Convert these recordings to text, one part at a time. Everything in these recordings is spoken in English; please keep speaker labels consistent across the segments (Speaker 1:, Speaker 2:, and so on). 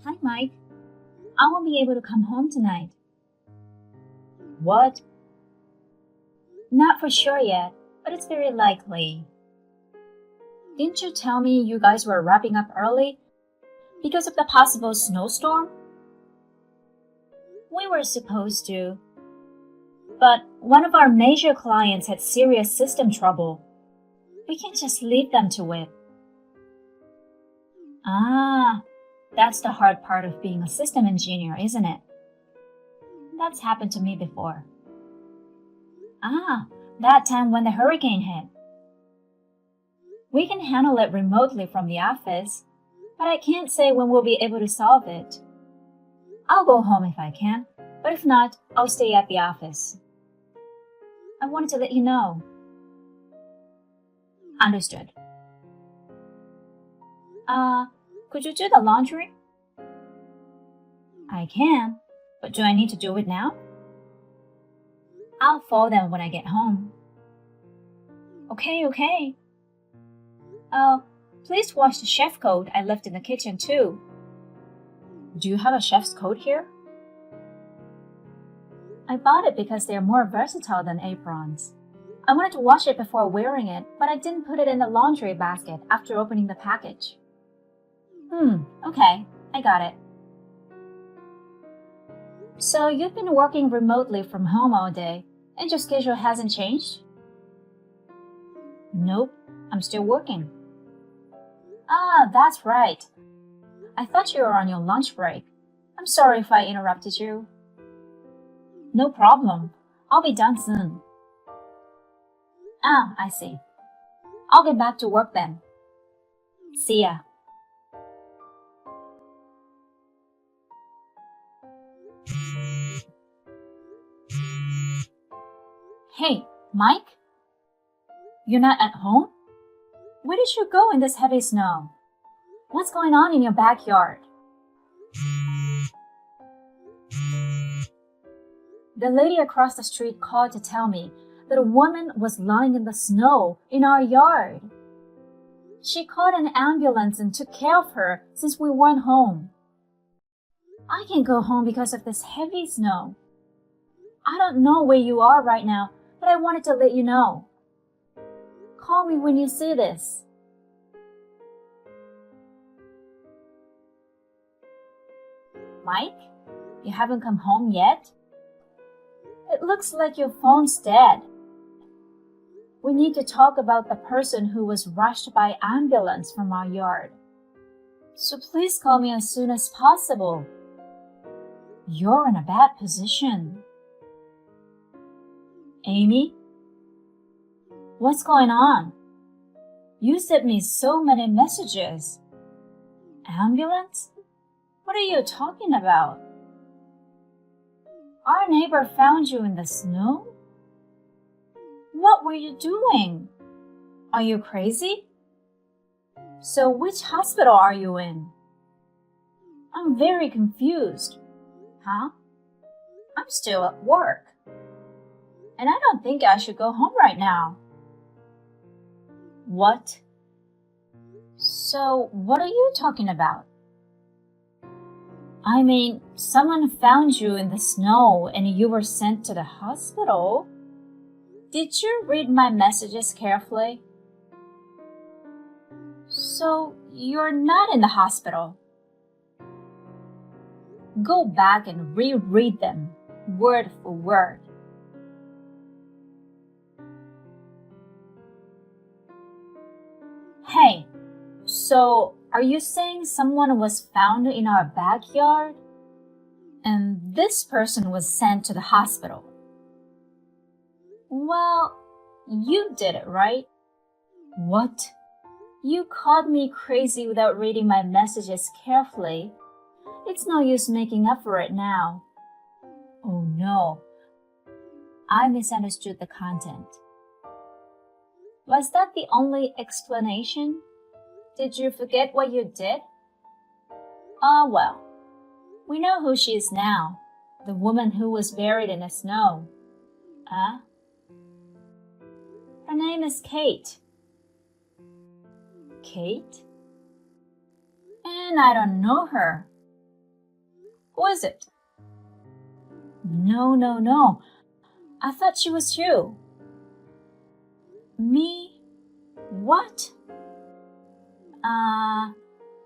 Speaker 1: Hi, Mike. I won't be able to come home tonight. What? Not for sure yet, but it's very likely. Didn't you tell me you guys were wrapping up early because of the possible snowstorm? We were supposed to, but one of our major clients had serious system trouble. We can't just leave them to it. Ah, that's the hard part of being a system engineer, isn't it? That's happened to me before. Ah, that time when the hurricane hit. We can handle it remotely from the office, but I can't say when we'll be able to solve it. I'll go home if I can, but if not, I'll stay at the office. I wanted to let you know. Understood. Could you do the laundry? I can, but do I need to do it now? I'll fold them when I get home. Okay. Please wash the chef coat I left in the kitchen too. Do you have a chef's coat here? I bought it because they're more versatile than aprons. I wanted to wash it before wearing it, but I didn't put it in the laundry basket after opening the package. Okay, I got it. So you've been working remotely from home all day, and your schedule hasn't changed? Nope, I'm still working. Ah, that's right. I thought you were on your lunch break. I'm sorry if I interrupted you. No problem. I'll be done soon. Ah, I see. I'll get back to work then. See ya. Hey, Mike? You're not at home? Where did you go in this heavy snow? What's going on in your backyard? The lady across the street called to tell me that a woman was lying in the snow in our yard. She called an ambulance and took care of her since we weren't home. I can't go home because of this heavy snow. I don't know where you are right now, but I wanted to let you know. Call me when you see this. Mike, you haven't come home yet? It looks like your phone's dead. We need to talk about the person who was rushed by ambulance from our yard. So please call me as soon as possible. You're in a bad position. Amy? What's going on? You sent me so many messages. Ambulance? What are you talking about? Our neighbor found you in the snow? What were you doing? Are you crazy? So which hospital are you in? I'm very confused. Huh? I'm still at work. And I don't think I should go home right now. What? So what are you talking about? I mean, someone found you in the snow and you were sent to the hospital. Did you read my messages carefully? So you're not in the hospital. Go back and reread them, word for word. Hey, so are you saying someone was found in our backyard? And this person was sent to the hospital? Well, you did it, right? What? You called me crazy without reading my messages carefully. It's no use making up for it now. Oh no, I misunderstood the content. Was that the only explanation? Did you forget what you did? Ah, well, we know who she is now, the woman who was buried in the snow. Huh? Her name is Kate. Kate? And I don't know her. Who is it? No. I thought she was you. Me? What?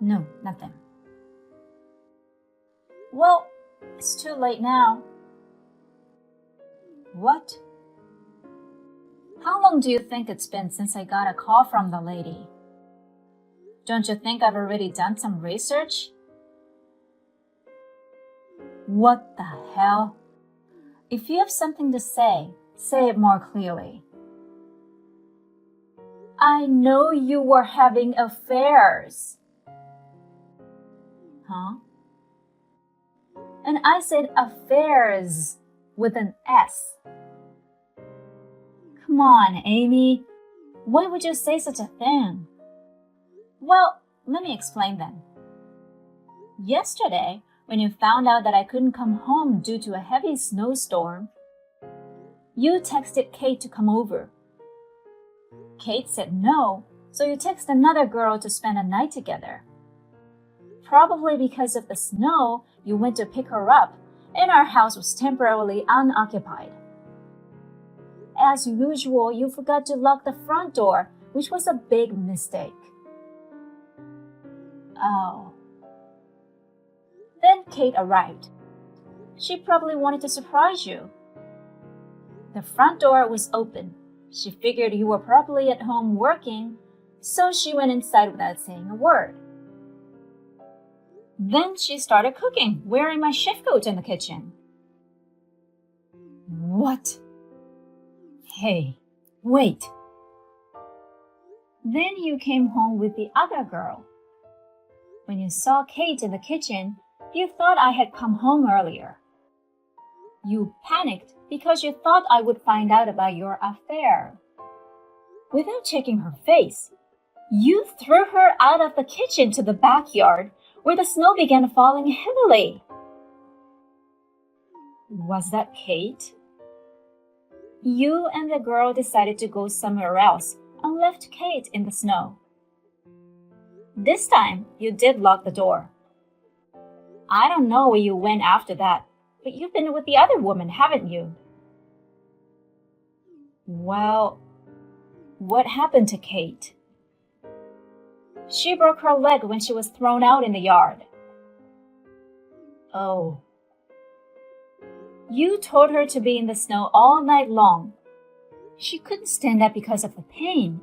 Speaker 1: No, nothing. Well, it's too late now. What? How long do you think it's been since I got a call from the lady? Don't you think I've already done some research? What the hell? If you have something to say it more clearly. I know you were having affairs. Huh? And I said affairs with an S. Come on, Amy. Why would you say such a thing? Well, let me explain then. Yesterday, when you found out that I couldn't come home due to a heavy snowstorm, you texted Kate to come over. Kate said no, so you texted another girl to spend a night together. Probably because of the snow, you went to pick her up, and our house was temporarily unoccupied. As usual, you forgot to lock the front door, which was a big mistake. Oh. Then Kate arrived. She probably wanted to surprise you. The front door was open. She figured you were probably at home working, so she went inside without saying a word. Then she started cooking, wearing my chef coat in the kitchen. What? Hey, wait. Then you came home with the other girl. When you saw Kate in the kitchen, you thought I had come home earlier. You panicked because you thought I would find out about your affair. Without checking her face, you threw her out of the kitchen to the backyard where the snow began falling heavily. Was that Kate? You and the girl decided to go somewhere else and left Kate in the snow. This time, you did lock the door. I don't know where you went after that, but you've been with the other woman, haven't you? Well, what happened to Kate? She broke her leg when she was thrown out in the yard. Oh. You told her to be in the snow all night long. She couldn't stand up because of the pain.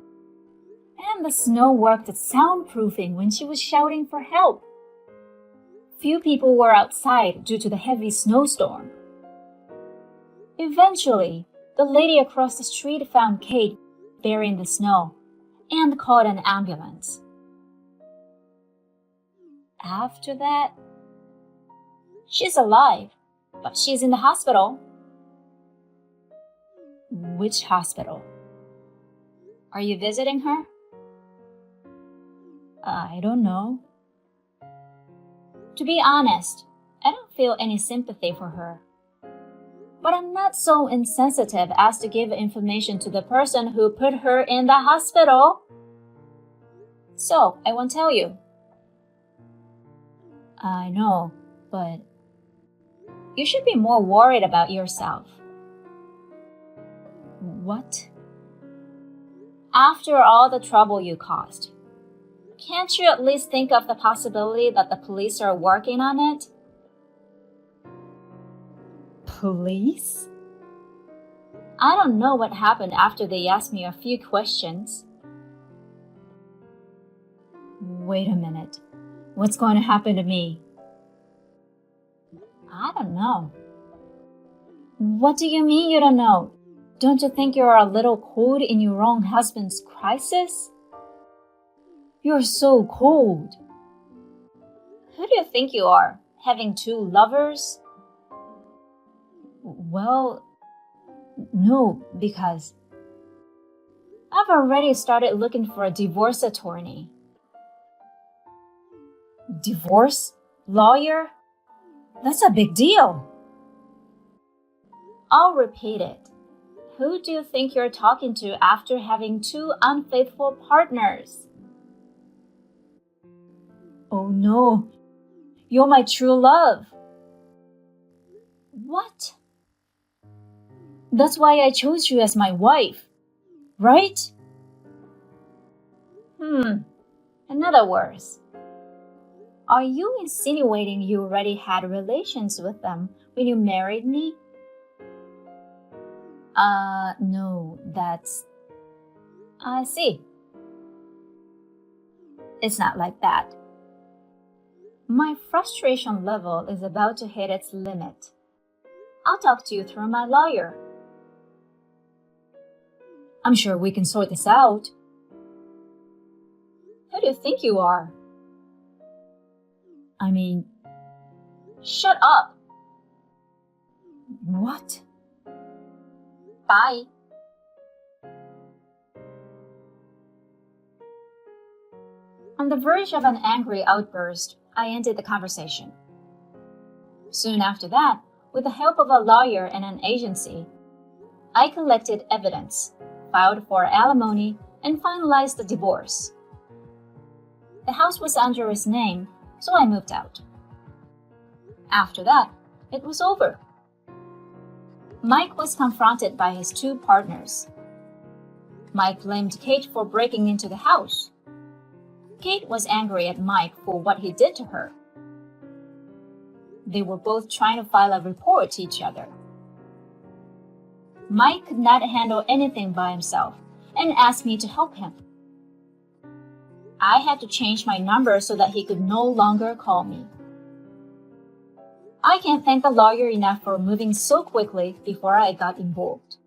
Speaker 1: And the snow worked as soundproofing when she was shouting for help. Few people were outside due to the heavy snowstorm. Eventually, the lady across the street found Kate buried in the snow and called an ambulance. After that, she's alive, but she's in the hospital. Which hospital? Are you visiting her? I don't know. To be honest, I don't feel any sympathy for her. But I'm not so insensitive as to give information to the person who put her in the hospital. So, I won't tell you. I know, but you should be more worried about yourself. What? After all the trouble you caused, can't you at least think of the possibility that the police are working on it? Police? I don't know what happened after they asked me a few questions. Wait a minute. What's going to happen to me? I don't know. What do you mean you don't know? Don't you think you're a little cold in your own husband's crisis? You're so cold. Who do you think you are, having two lovers? Well, no, because I've already started looking for a divorce attorney. Divorce? Lawyer? That's a big deal. I'll repeat it. Who do you think you're talking to after having two unfaithful partners? Oh no, you're my true love. What? That's why I chose you as my wife, right? In other words, are you insinuating you already had relations with them when you married me? No, that's... I see. It's not like that. My frustration level is about to hit its limit. I'll talk to you through my lawyer. I'm sure we can sort this out. Who do you think you are? I mean, shut up. What? Bye. On the verge of an angry outburst, I ended the conversation. Soon after that, with the help of a lawyer and an agency, I collected evidence, filed for alimony, and finalized the divorce. The house was under his name, so I moved out. After that, it was over. Mike was confronted by his two partners. Mike blamed Kate for breaking into the house. Kate was angry at Mike for what he did to her. They were both trying to file a report to each other. Mike could not handle anything by himself and asked me to help him. I had to change my number so that he could no longer call me. I can't thank the lawyer enough for moving so quickly before I got involved.